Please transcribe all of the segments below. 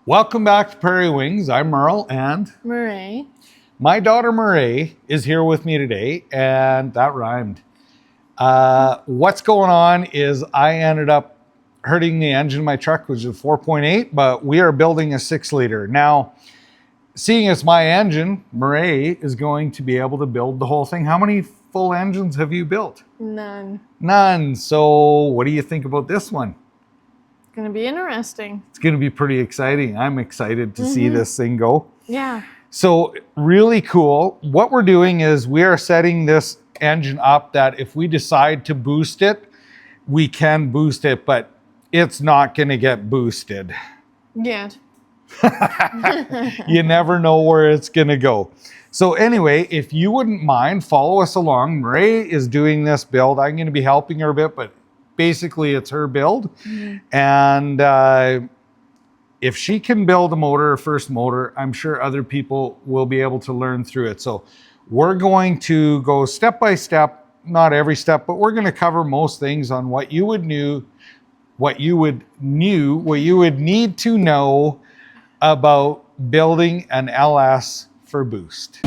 Welcome back to Prairie Wings. I'm Merle and Meray. my daughter Meray is here with me today, and that rhymed. What's going on is I ended up hurting the engine of my truck, which is a 4.8, but we are building a 6-liter. Now, seeing as my engine, Meray is going to be able to build the whole thing. How many full engines have you built? None. None. So what do you think about this one? It's going to be interesting. It's going to be pretty exciting. I'm excited to see this thing go. Yeah. So really cool. What we're doing is we are setting this engine up that if we decide to boost it, we can boost it, but it's not going to get boosted. Yet. You never know where it's going to go. So anyway, if you wouldn't mind, follow us along. Meray is doing this build. I'm going to be helping her a bit, but basically it's her build. And if she can build a motor, her first motor, I'm sure other people will be able to learn through it. So we're going to go step by step, not every step, but we're going to cover most things on what you would need to know about building an LS for boost.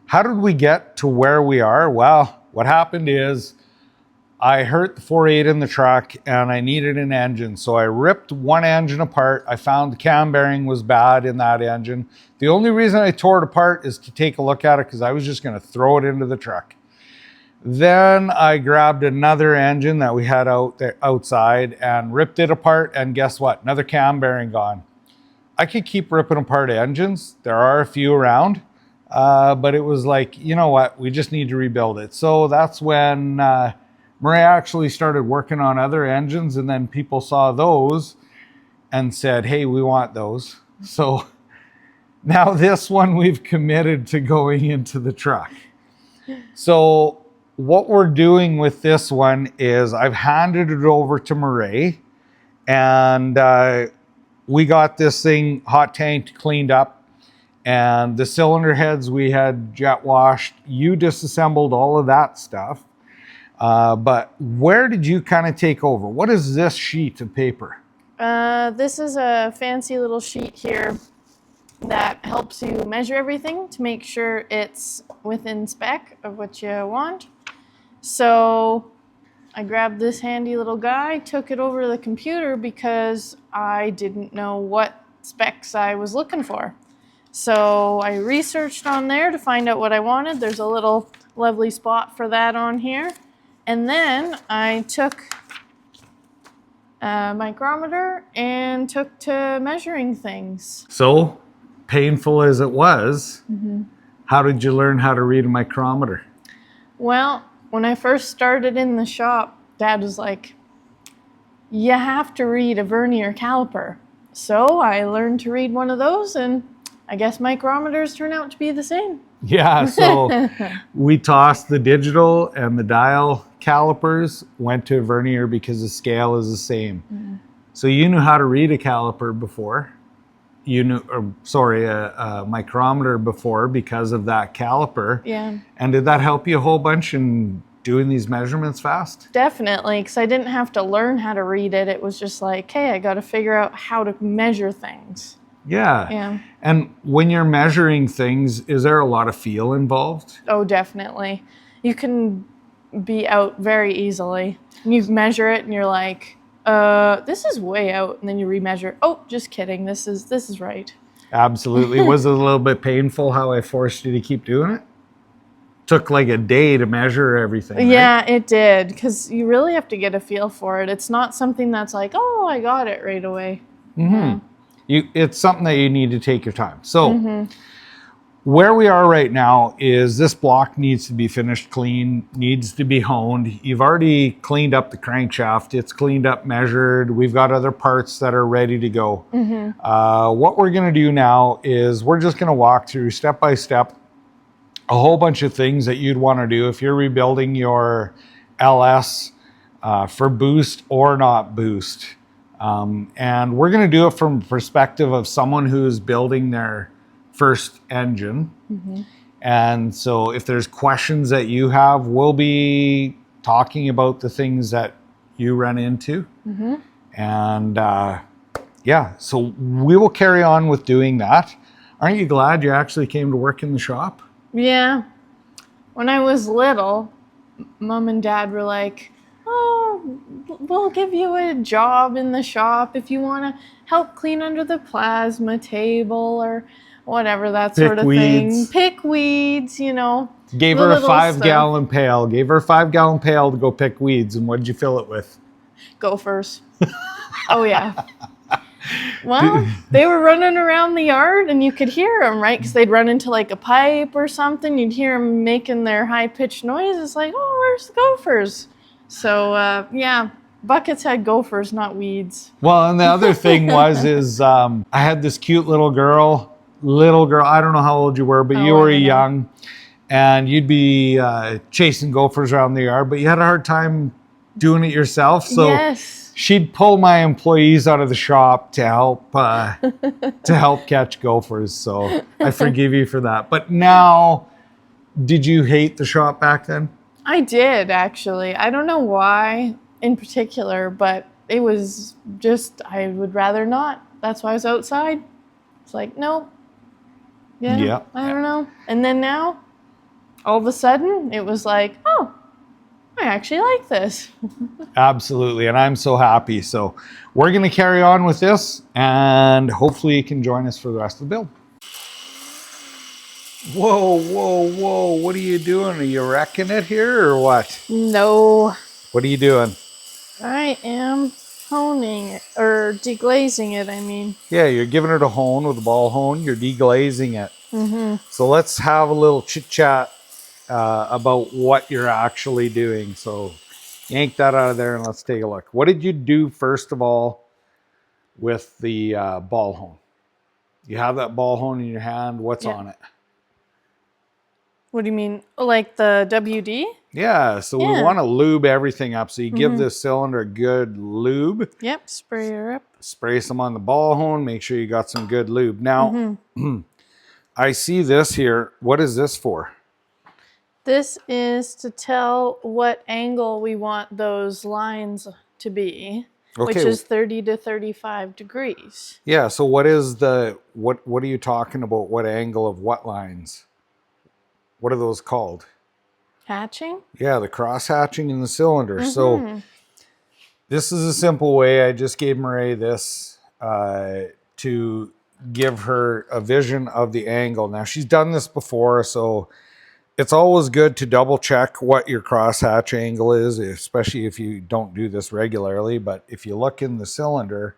How did we get to where we are? Well, what happened is I hurt the 4.8 in the truck and I needed an engine. So I ripped one engine apart. I found the cam bearing was bad in that engine. The only reason I tore it apart is to take a look at it because I was just going to throw it into the truck. Then I grabbed another engine that we had out there outside and ripped it apart. And guess what? Another cam bearing gone. I could keep ripping apart engines. There are a few around. But it was like, you know what? We just need to rebuild it. So that's when Meray actually started working on other engines, and then people saw those and said, hey, we want those. So now this one we've committed to going into the truck. So what we're doing with this one is I've handed it over to Meray, and we got this thing hot tanked, cleaned up. And the cylinder heads we had jet washed. You disassembled all of that stuff. But where did you kind of take over? What is this sheet of paper? This is a fancy little sheet here that helps you measure everything to make sure it's within spec of what you want. So I grabbed this handy little guy, took it over to the computer because I didn't know what specs I was looking for. So I researched on there to find out what I wanted. There's a little lovely spot for that on here. And then I took a micrometer and took to measuring things. So painful as it was, how did you learn how to read a micrometer? Well, when I first started in the shop, Dad was like, you have to read a vernier caliper. So I learned to read one of those, and I guess micrometers turn out to be the same. Yeah, so we tossed the digital and the dial calipers, went to vernier because the scale is the same. So you knew how to read a caliper before. You knew, a micrometer before because of that caliper. Yeah. And did that help you a whole bunch in doing these measurements fast? Definitely, because I didn't have to learn how to read it. It was just like, hey, I got to figure out how to measure things. Yeah. And when you're measuring things, is there a lot of feel involved? Oh, definitely. You can be out very easily. You measure it and you're like, this is way out. And then you remeasure. Oh, just kidding. This is right. Absolutely. Was it a little bit painful how I forced you to keep doing it? Took like a day to measure everything. Yeah, right? It did. Because you really have to get a feel for it. It's not something that's like, oh, I got it right away. It's something that you need to take your time. So where we are right now is this block needs to be finished clean, needs to be honed. You've already cleaned up the crankshaft. It's cleaned up, measured. We've got other parts that are ready to go. What we're going to do now is we're just going to walk through step by step a whole bunch of things that you'd want to do if you're rebuilding your LS for boost or not boost. And we're going to do it from the perspective of someone who's building their first engine. And so if there's questions that you have, we'll be talking about the things that you run into. And yeah, so we will carry on with doing that. Aren't you glad you actually came to work in the shop? Yeah. When I was little, Mom and Dad were like, oh, we'll give you a job in the shop if you want to help clean under the plasma table or whatever, that sort of thing. Pick weeds, you know. Gave her a 5-gallon pail. Gave her a 5-gallon pail to go pick weeds. And what did you fill it with? Gophers. Oh, yeah. Well, they were running around the yard and you could hear them, right? Because they'd run into like a pipe or something. You'd hear them making their high-pitched noise. It's like, oh, where's the gophers? So, yeah, buckets had gophers, not weeds. Well, and the other thing was, I had this cute little girl, I don't know how old you were, but you were young. And you'd be chasing gophers around the yard, but you had a hard time doing it yourself. So yes. She'd pull my employees out of the shop to help catch gophers. So I forgive you for that. But now, did you hate the shop back then? I did, actually. I don't know why in particular, but it was just, I would rather not. That's why I was outside. It's like, no. Yeah. I don't know. And then now, all of a sudden, it was like, oh, I actually like this. Absolutely, and I'm so happy. So we're going to carry on with this, and hopefully you can join us for the rest of the build. Whoa, whoa, whoa. What are you doing? Are you wrecking it here or what? No. What are you doing? I am honing it, or deglazing it, I mean. Yeah, you're giving it a hone with a ball hone. You're deglazing it. So let's have a little chit-chat about what you're actually doing. So yank that out of there and let's take a look. What did you do first of all with the ball hone? You have that ball hone in your hand. What's on it? What do you mean? Like the WD? Yeah, so we want to lube everything up. So you give this cylinder a good lube. Yep, spray her up. Spray some on the ball hone. Make sure you got some good lube. Now, I see this here. What is this for? This is to tell what angle we want those lines to be, which is 30 to 35 degrees. Yeah, so what is what are you talking about? What angle of what lines? What are those called? Hatching? Yeah, the cross hatching in the cylinder. So this is a simple way. I just gave Meray this to give her a vision of the angle. Now she's done this before, so it's always good to double check what your crosshatch angle is, especially if you don't do this regularly. But if you look in the cylinder,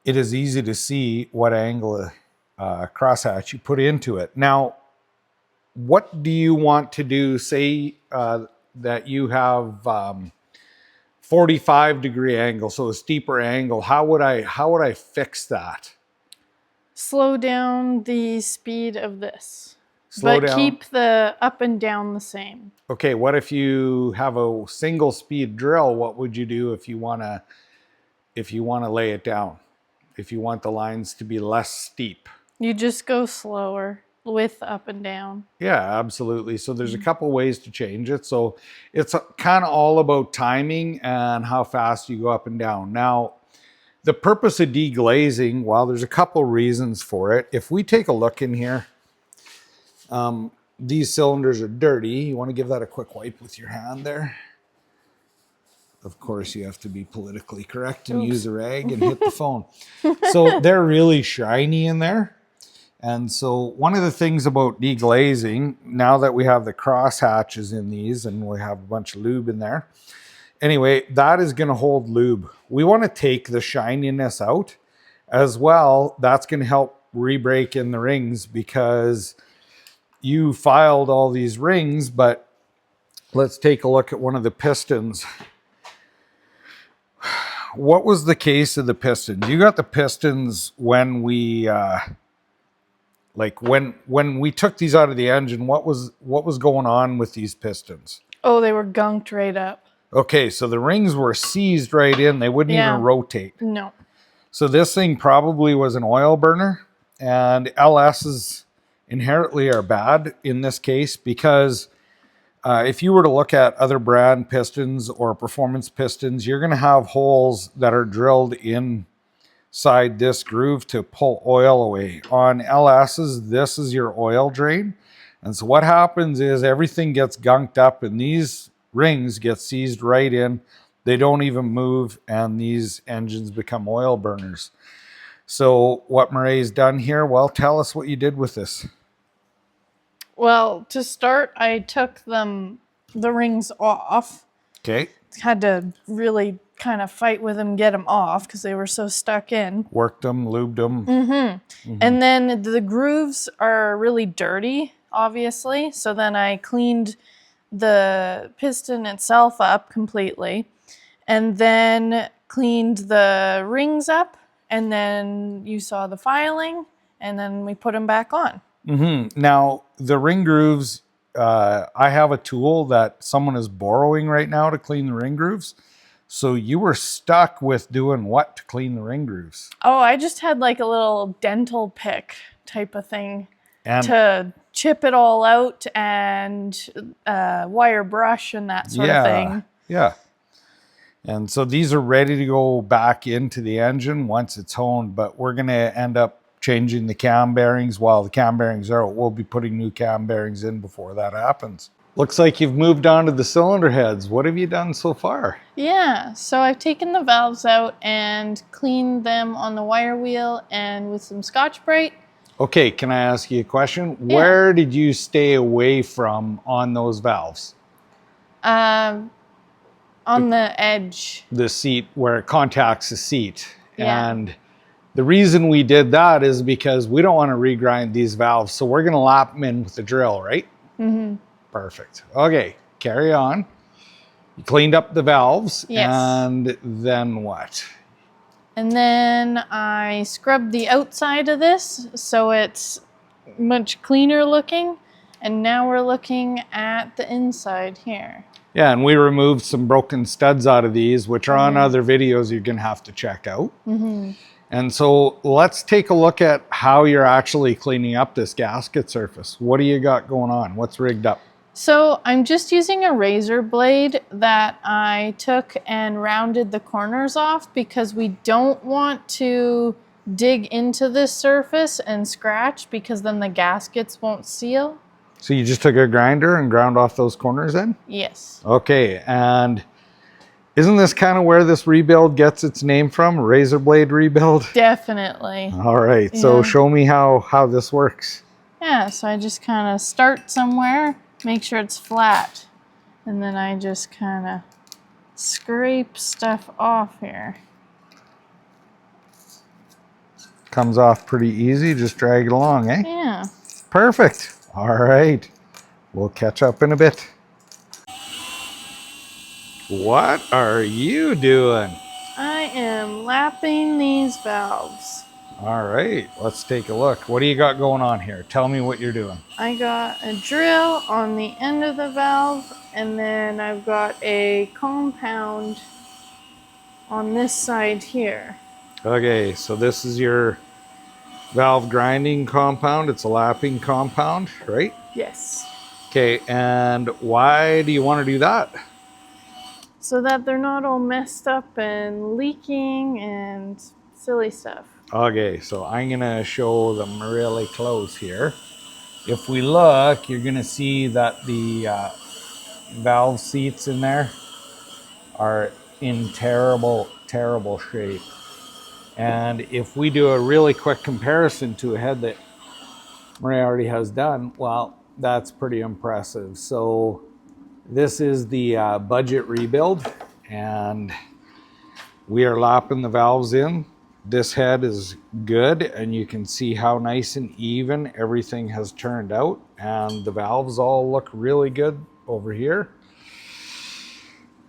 it is easy to see what angle crosshatch you put into it. Now, what do you want to do? Say that you have 45-degree angle, so a steeper angle. How would I fix that? Slow down the speed of this. Slow down. Keep the up and down the same. Okay, what if you have a single speed drill? What would you do if you want to lay it down? If you want the lines to be less steep? You just go slower with up and down. Yeah, absolutely. So there's a couple ways to change it. So it's kind of all about timing and how fast you go up and down. Now, the purpose of deglazing, well, there's a couple reasons for it. If we take a look in here, these cylinders are dirty. You want to give that a quick wipe with your hand there. Of course, you have to be politically correct and use a rag and hit the phone. So they're really shiny in there. And so one of the things about deglazing, now that we have the cross hatches in these and we have a bunch of lube in there, anyway, that is going to hold lube. We want to take the shininess out as well. That's going to help re-break in the rings because you filed all these rings, but let's take a look at one of the pistons. What was the case of the pistons? You got the pistons when we when we took these out of the engine. What was going on with these pistons? Oh, they were gunked right up. Okay, so the rings were seized right in. They wouldn't even rotate. No. So this thing probably was an oil burner, and LS's inherently are bad in this case because If you were to look at other brand pistons or performance pistons, you're going to have holes that are drilled inside this groove to pull oil away. On LS's, this is your oil drain. And so what happens is everything gets gunked up and these rings get seized right in. They don't even move and these engines become oil burners. So what Maray's done here, well, tell us what you did with this. Well, to start, I took the rings off. Okay. Had to really kind of fight with them, get them off because they were so stuck in. Worked them, lubed them. And then the grooves are really dirty, obviously. So then I cleaned the piston itself up completely and then cleaned the rings up. And then you saw the filing and then we put them back on. Now, the ring grooves, I have a tool that someone is borrowing right now to clean the ring grooves. So you were stuck with doing what to clean the ring grooves? Oh, I just had like a little dental pick type of thing And to chip it all out and wire brush and that sort of thing. Yeah. And so these are ready to go back into the engine once it's honed, but we're going to end up changing the cam bearings while the cam bearings are out. We'll be putting new cam bearings in before that happens. Looks like you've moved on to the cylinder heads. What have you done so far? Yeah, so I've taken the valves out and cleaned them on the wire wheel and with some Scotch-Brite. Okay, can I ask you a question? Yeah. Where did you stay away from on those valves? On the edge. The seat where it contacts the seat. Yeah. And the reason we did that is because we don't want to regrind these valves. So we're going to lap them in with the drill, right? Perfect. Okay, carry on. You cleaned up the valves. Yes. And then what? And then I scrubbed the outside of this so it's much cleaner looking. And now we're looking at the inside here. Yeah, and we removed some broken studs out of these, which are on other videos you're going to have to check out. And so let's take a look at how you're actually cleaning up this gasket surface. What do you got going on? What's rigged up? So I'm just using a razor blade that I took and rounded the corners off because we don't want to dig into this surface and scratch because then the gaskets won't seal. So you just took a grinder and ground off those corners then? Yes. Okay, and isn't this kind of where this rebuild gets its name from? Razor blade rebuild? Definitely. All right, so show me how this works. Yeah, so I just kind of start somewhere, make sure it's flat, and then I just kind of scrape stuff off here. Comes off pretty easy, just drag it along, eh? Yeah. Perfect. All right, we'll catch up in a bit. What are you doing? I am lapping these valves. All right, let's take a look. What do you got going on here? Tell me what you're doing. I got a drill on the end of the valve, and then I've got a compound on this side here. Okay, so this is your valve grinding compound. It's a lapping compound, right? Yes. Okay, and why do you want to do that? So that they're not all messed up and leaking and silly stuff. Okay, so I'm gonna show them really close here. If we look, you're gonna see that the valve seats in there are in terrible shape. And if we do a really quick comparison to a head that Meray already has done, well, that's pretty impressive. So this is the budget rebuild, and we are lapping the valves in. This head is good, and you can see how nice and even everything has turned out, and the valves all look really good over here.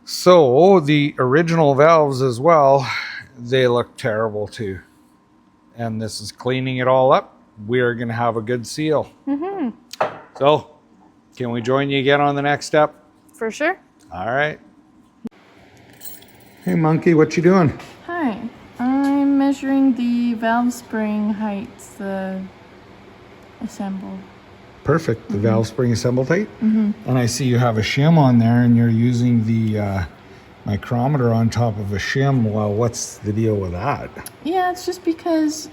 So the original valves as well, they look terrible too. And this is cleaning it all up. We are going to have a good seal. So can we join you again on the next step? For sure. All right. Hey monkey, what you doing? Hi, I'm measuring the valve spring heights, the assembled. Perfect. The valve spring assemble tight. And I see you have a shim on there and you're using the micrometer on top of a shim. Well, what's the deal with that? Yeah, it's just because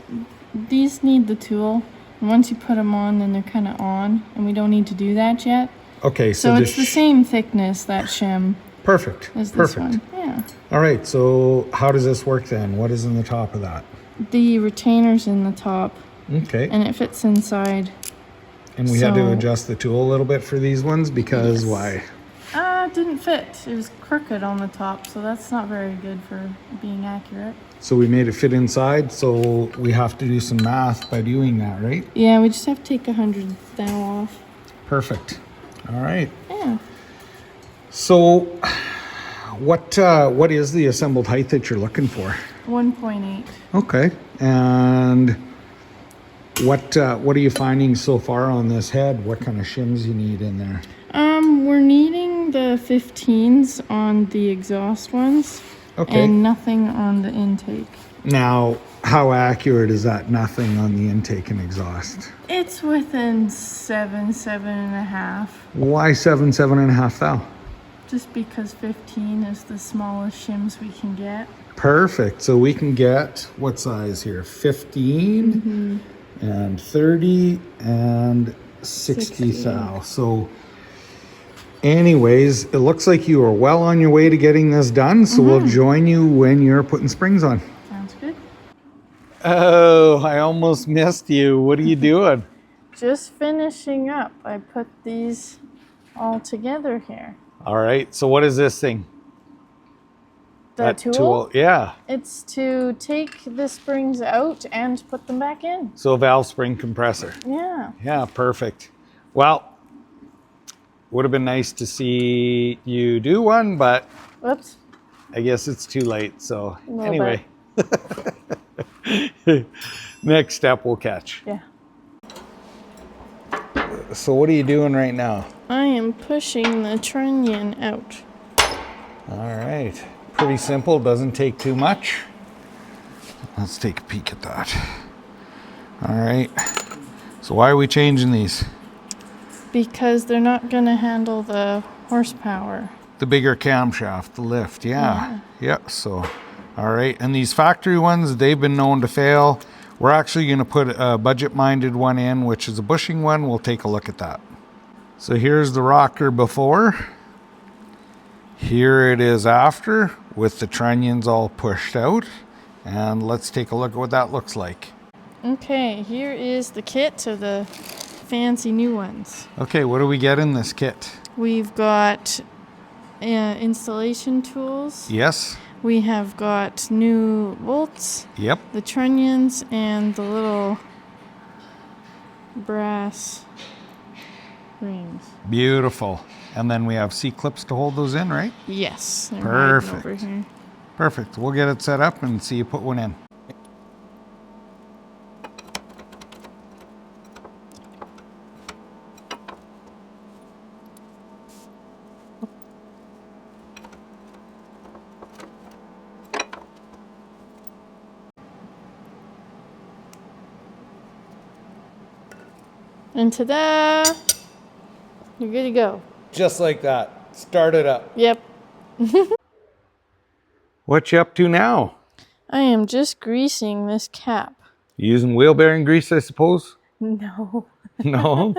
these need the tool. And once you put them on, then they're kind of on, and we don't need to do that yet. Okay, So it's the same thickness, that shim, perfect. as this one. Yeah. All right, so how does this work then? What is in the top of that? The retainer's in the top, Okay. and it fits inside. And we had to adjust the tool a little bit for these ones because why? It didn't fit. It was crooked on the top, so that's not very good for being accurate. So we made it fit inside, so we have to do some math by doing that, right? Yeah, we just have to take 100 thou off. Perfect. All right. Yeah. So what is the assembled height that you're looking for? 1.8. Okay. And what are you finding so far on this head? What kind of shims you need in there? We're needing the 15s on the exhaust ones. Okay. And nothing on the intake. Now, how accurate is that nothing on the intake and exhaust? It's within 7.5. Why 7.5 thou? Just because 15 is the smallest shims we can get. Perfect. So we can get, what size here? 15 and 30 and 60 thou. So anyways, it looks like you are well on your way to getting this done. So we'll join you when you're putting springs on. Sounds good. Oh, I almost missed you. What are you doing? Just finishing up. I put these all together here. All right. So what is this thing? The tool? Yeah. It's to take the springs out and put them back in. So a valve spring compressor. Yeah. Yeah, perfect. Well, would have been nice to see you do one, but Whoops. I guess it's too late. So A little anyway, next step we'll catch. Yeah. So what are you doing right now? I am pushing the trunnion out. All right. Pretty simple, doesn't take too much. Let's take a peek at that. All right. So why are we changing these? Because they're not going to handle the horsepower. The bigger camshaft, the lift, yeah. So, all right. And these factory ones, they've been known to fail. We're actually going to put a budget-minded one in, which is a bushing one. We'll take a look at that. So here's the rocker before. Here it is after, with the trunnions all pushed out. And let's take a look at what that looks like. Okay, here is the kit of the fancy new ones. Okay, what do we get in this kit? We've got installation tools. Yes. We have got new bolts. Yep. The trunnions and the little brass rings. Beautiful. And then we have C-clips to hold those in, right? Yes. They're Perfect. over here. Perfect. We'll get it set up and see you put one in. And ta-da! You're good to go. Just like that. Start it up. Yep. What you up to now? I am just greasing this cap. You using wheel bearing grease, I suppose? No. No?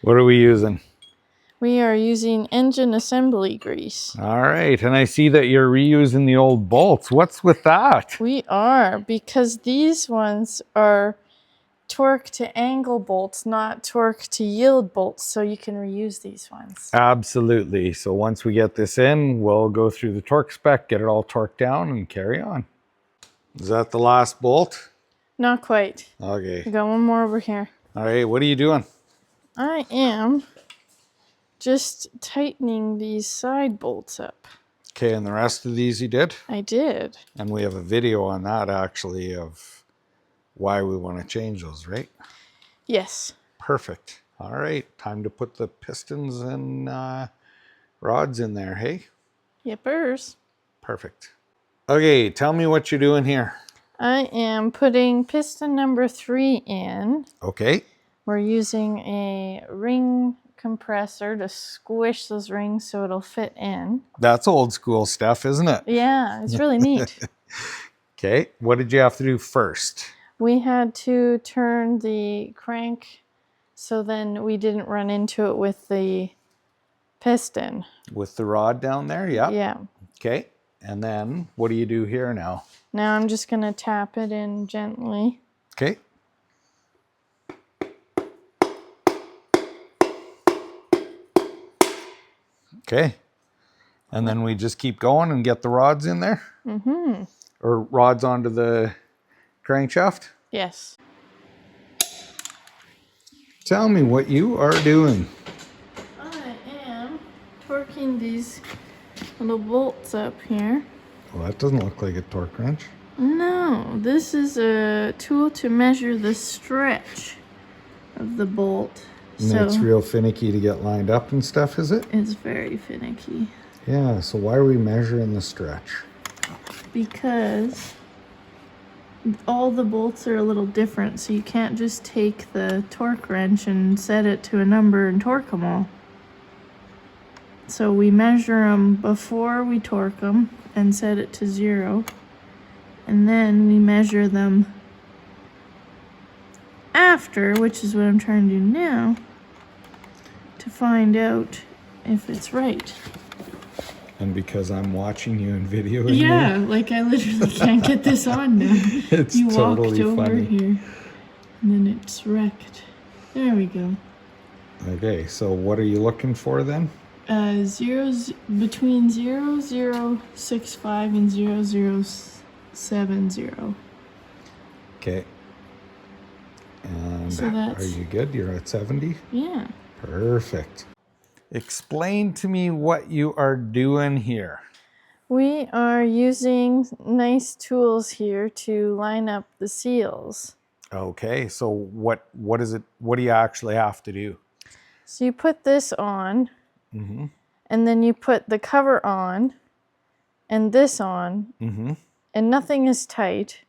What are we using? We are using engine assembly grease. All right. And I see that you're reusing the old bolts. What's with that? We are, because these ones are torque to angle bolts, not torque to yield bolts, so you can reuse these ones. Absolutely. So once we get this in, we'll go through the torque spec, get it all torqued down, and carry on. Is that the last bolt? Not quite. Okay. We got one more over here. All right. What are you doing? I am just tightening these side bolts up. Okay. And the rest of these you did? I did. And we have a video on that actually of why we want to change those, right? Yes. Perfect. All right. Time to put the pistons and rods in there, hey? Yippers. Perfect. Okay, tell me what you're doing here. I am putting piston number 3 in. Okay. We're using a ring compressor to squish those rings so it'll fit in. That's old school stuff, isn't it? Yeah, it's really neat. Okay, what did you have to do first? We had to turn the crank so then we didn't run into it with the piston. With the rod down there, yeah. Yeah. Okay, and then what do you do here now? Now I'm just going to tap it in gently. Okay. Okay, and then we just keep going and get the rods in there? Mm-hmm. Or rods onto the crankshaft? Yes. Tell me what you are doing. I am torquing these little bolts up here. Well, that doesn't look like a torque wrench. No, this is a tool to measure the stretch of the bolt. And it's real finicky to get lined up and stuff, is it? It's very finicky. Yeah, so why are we measuring the stretch? Because all the bolts are a little different, so you can't just take the torque wrench and set it to a number and torque them all. So we measure them before we torque them and set it to 0. And then we measure them after, which is what I'm trying to do now, to find out if it's right. And because I'm watching you in video. Yeah, like I literally can't get this on now. It's you totally walked over funny. here, and then it's wrecked. There we go. Okay, so what are you looking for then? Zeros between 0065 and 0070. Okay. And So that's- are you good? You're at 70? Yeah. Perfect. Explain to me what you are doing here. We are using nice tools here to line up the seals. Okay, so what is it? What do you actually have to do? So you put this on, Mm-hmm. and then you put the cover on, and this on, Mm-hmm. and nothing is tight.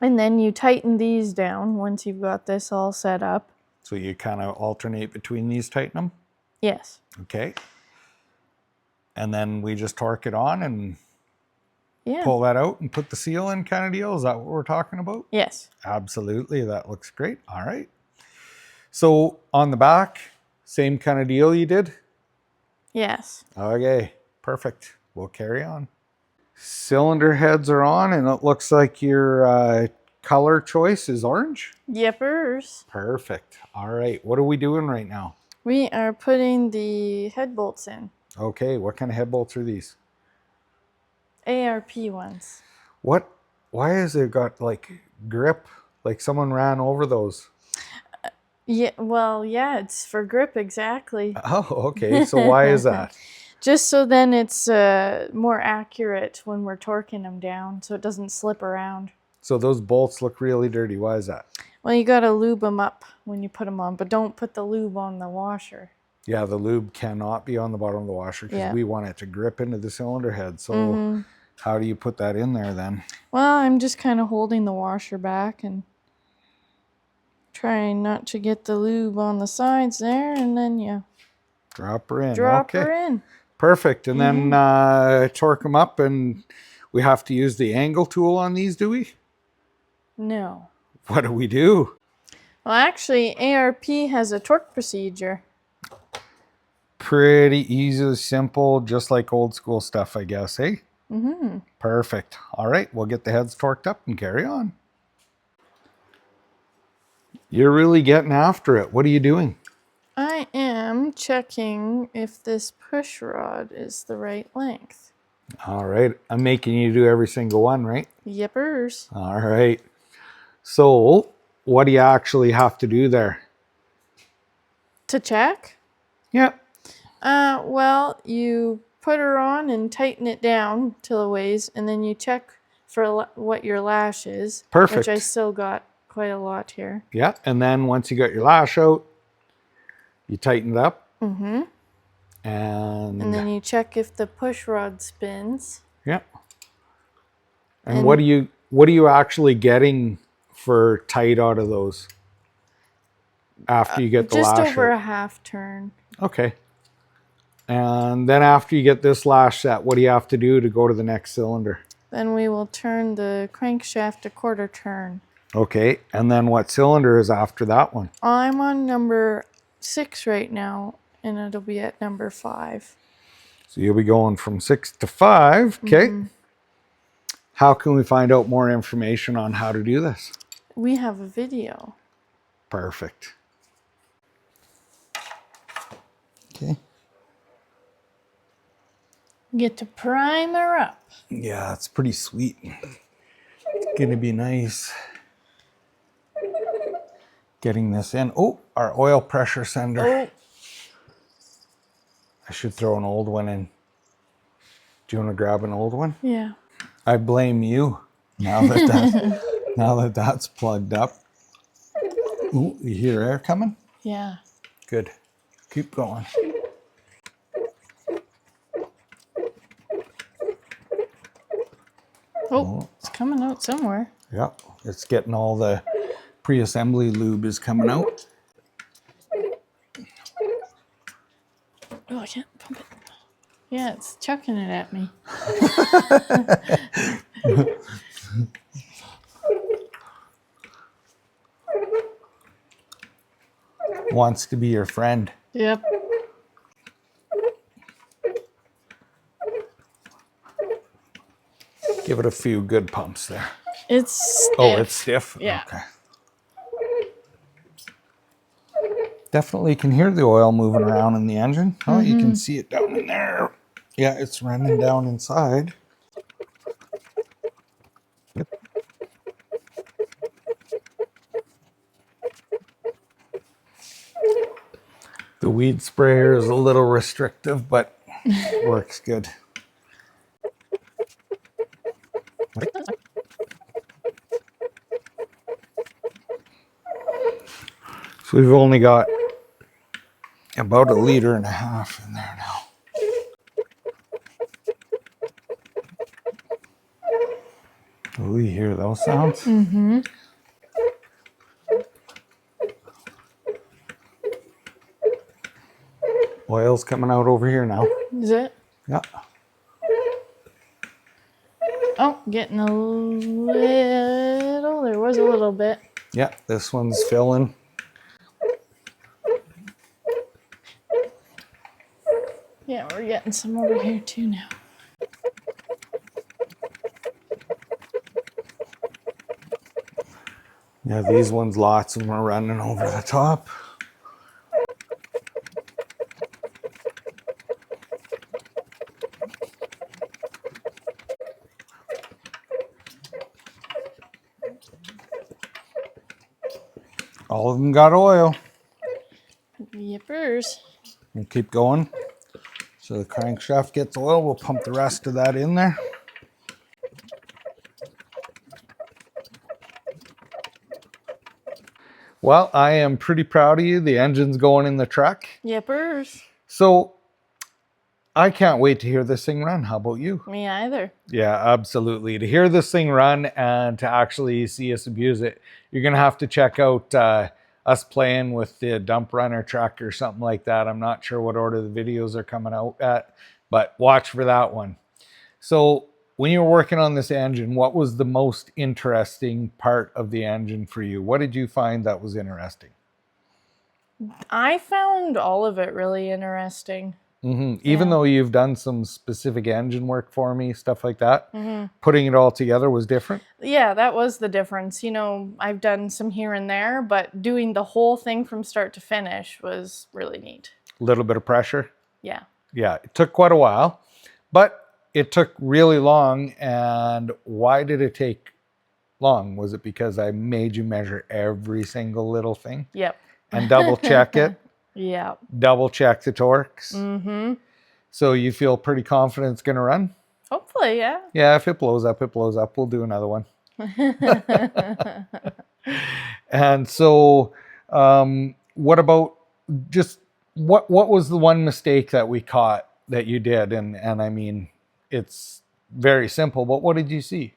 And then you tighten these down once you've got this all set up. So you kind of alternate between these, tighten them? Yes. Okay. And then we just torque it on and Yeah. pull that out and put the seal in kind of deal? Is that what we're talking about? Yes. Absolutely. That looks great. All right. So on the back, same kind of deal you did? Yes. Okay. Perfect. We'll carry on. Cylinder heads are on and it looks like your color choice is orange. Yepers. Perfect. All right. What are we doing right now? We are putting the head bolts in. Okay. What kind of head bolts are these? ARP ones. What? Why has it got like grip? Like someone ran over those. Yeah, well, yeah, it's for grip, exactly. Oh, okay. So why is that? Just so then it's more accurate when we're torquing them down, so it doesn't slip around. So those bolts look really dirty. Why is that? Well, you gotta lube them up when you put them on, but don't put the lube on the washer. Yeah, the lube cannot be on the bottom of the washer because Yeah. we want it to grip into the cylinder head. So how do you put that in there then? Well, I'm just kind of holding the washer back and trying not to get the lube on the sides there, and then you Drop her in. drop Okay. her in. Perfect. And then torque them up, and we have to use the angle tool on these, do we? No. What do we do? Well, actually, ARP has a torque procedure. Pretty easy, simple, just like old school stuff, I guess, eh? Mm-hmm. Perfect. All right, we'll get the heads torqued up and carry on. You're really getting after it. What are you doing? I am checking if this push rod is the right length. All right, I'm making you do every single one, right? Yepers. All right. So, what do you actually have to do there? To check? Yep. Well, you put her on and tighten it down till it weighs, and then you check for what your lash is. Perfect. Which I still got quite a lot here. Yeah, and then once you got your lash out, you tighten it up. Mm-hmm. And then you check if the push rod spins. Yeah. And what are you actually getting for tight out of those? after you get the just lash over out? a half turn. Okay. And then after you get this lash set, what do you have to do to go to the next cylinder? Then we will turn the crankshaft a quarter turn. Okay. And then what cylinder is after that one? I'm on number 6 right now, and it'll be at number 5. So you'll be going from 6 to 5. Okay. How can we find out more information on how to do this? We have a video. Perfect. Okay. Get to prime her up. Yeah, it's pretty sweet. It's gonna be nice getting this in. Oh, our oil pressure sender. Oh, I should throw an old one in. Do you want to grab an old one? yeah. I blame you now that now that that's plugged up. Ooh, you hear air coming? Yeah. Good. Keep going. Oh, it's coming out somewhere. Yeah, it's getting all the pre-assembly lube is coming out. Oh, I can't pump it. Yeah, it's chucking it at me. Wants to be your friend. Yep. Give it a few good pumps there. It's stiff. Oh, it's stiff? Yeah. Okay. Definitely can hear the oil moving around in the engine. Oh, you can see it down in there. Yeah, it's running down inside. The weed sprayer is a little restrictive, but works good. So we've only got about 1.5 liters in there now. Oh, you hear those sounds? Mm-hmm. Oil's coming out over here now. Is it? Yeah. Oh, getting a little. There was a little bit. Yeah, this one's filling. Yeah, we're getting some over here too now. Yeah, these ones, lots of them are running over the top. All of them got oil. Yippers. We'll keep going. So the crankshaft gets oil. We'll pump the rest of that in there. Well, I am pretty proud of you. The engine's going in the truck. Yippers. So I can't wait to hear this thing run. How about you? Me either. Yeah, absolutely. To hear this thing run and to actually see us abuse it, you're going to have to check out us playing with the dump runner truck or something like that. I'm not sure what order the videos are coming out at, but watch for that one. So when you were working on this engine, what was the most interesting part of the engine for you? What did you find that was interesting? I found all of it really interesting. Even though you've done some specific engine work for me, stuff like that, putting it all together was different? Yeah, that was the difference. You know, I've done some here and there, but doing the whole thing from start to finish was really neat. A little bit of pressure? Yeah. Yeah, it took quite a while, but it took really long. And why did it take long? Was it because I made you measure every single little thing? Yep. And double check it? Yeah. Double check the torques? Mm-hmm. So you feel pretty confident it's going to run? Hopefully, yeah. Yeah, if it blows up, it blows up. We'll do another one. And so what about just what was the one mistake that we caught that you did? And I mean, it's very simple, but what did you see?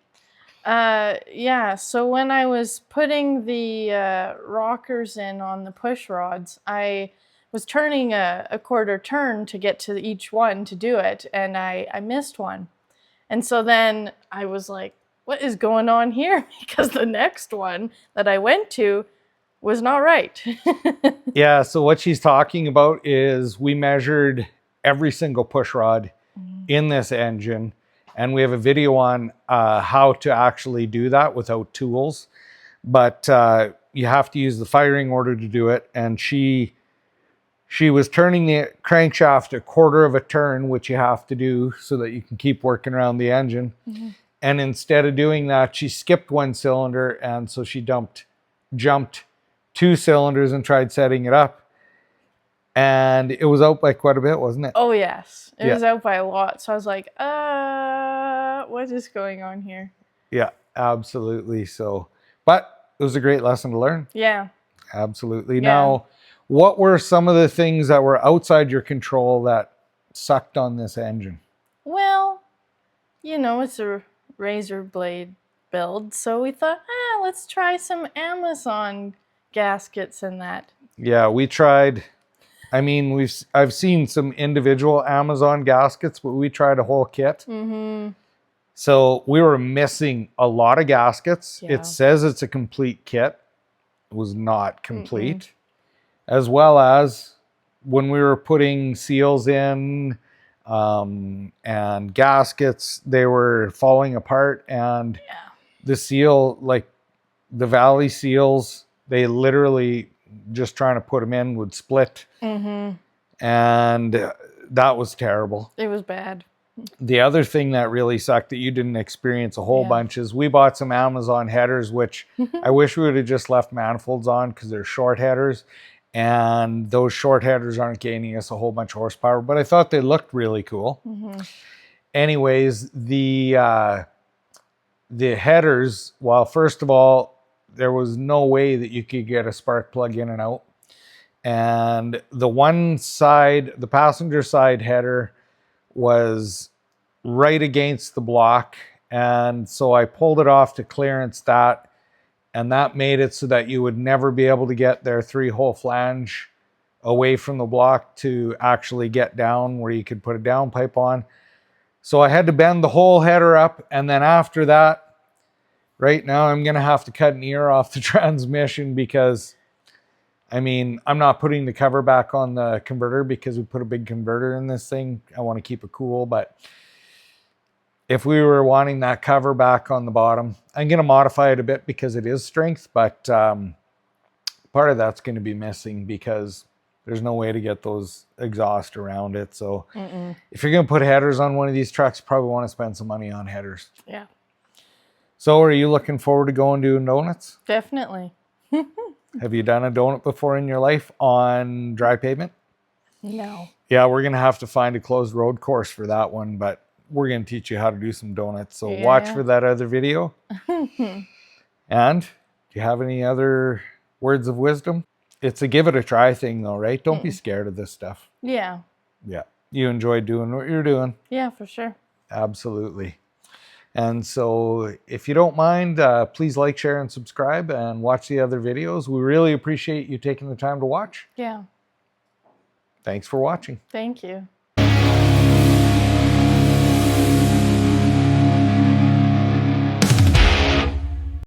Yeah, so when I was putting the rockers in on the push rods, I was turning a quarter turn to get to each one to do it, and I missed one. And so then I was like, what is going on here? Because the next one that I went to was not right. Yeah, so what she's talking about is we measured every single push rod in this engine, and we have a video on how to actually do that without tools. But you have to use the firing order to do it. And she was turning the crankshaft a quarter of a turn, which you have to do so that you can keep working around the engine. And instead of doing that, she skipped one cylinder, and so she jumped 2 cylinders and tried setting it up. And it was out by quite a bit, wasn't it? Oh, yes. It was out by a lot. So I was like, what is going on here? Yeah, absolutely. So, but it was a great lesson to learn. Yeah. Absolutely. Yeah. Now, what were some of the things that were outside your control that sucked on this engine? Well, you know, it's a razor blade build. So we thought, let's try some Amazon gaskets and that. Yeah, we tried. I mean, I've seen some individual Amazon gaskets, but we tried a whole kit. So we were missing a lot of gaskets. Yeah. It says it's a complete kit. It was not complete. As well as when we were putting seals in and gaskets, they were falling apart. And the seal, like the Valley seals, they literally, just trying to put them in, would split. And that was terrible. It was bad. The other thing that really sucked that you didn't experience a whole bunch is we bought some Amazon headers, which I wish we would have just left manifolds on because they're short headers. And those short headers aren't gaining us a whole bunch of horsepower, but I thought they looked really cool. Anyways, the headers, well, first of all, there was no way that you could get a spark plug in and out. And the one side, the passenger side header, was right against the block. And so I pulled it off to clearance that. And that made it so that you would never be able to get their 3-hole flange away from the block to actually get down where you could put a downpipe on. So I had to bend the whole header up. And then after that, right now I'm going to have to cut an ear off the transmission because, I mean, I'm not putting the cover back on the converter because we put a big converter in this thing. I want to keep it cool, but if we were wanting that cover back on the bottom, I'm going to modify it a bit because it is strength, but part of that's going to be missing because there's no way to get those exhaust around it. So if you're going to put headers on one of these trucks, you probably want to spend some money on headers. Yeah. So are you looking forward to going doing donuts? Definitely. Have you done a donut before in your life on dry pavement? No. Yeah, we're going to have to find a closed road course for that one, but we're going to teach you how to do some donuts. So watch for that other video. And do you have any other words of wisdom? It's a give it a try thing though, right? Don't be scared of this stuff. Yeah. Yeah. You enjoy doing what you're doing. Yeah, for sure. Absolutely. And so if you don't mind, please like, share, and subscribe and watch the other videos. We really appreciate you taking the time to watch. Yeah. Thanks for watching. Thank you.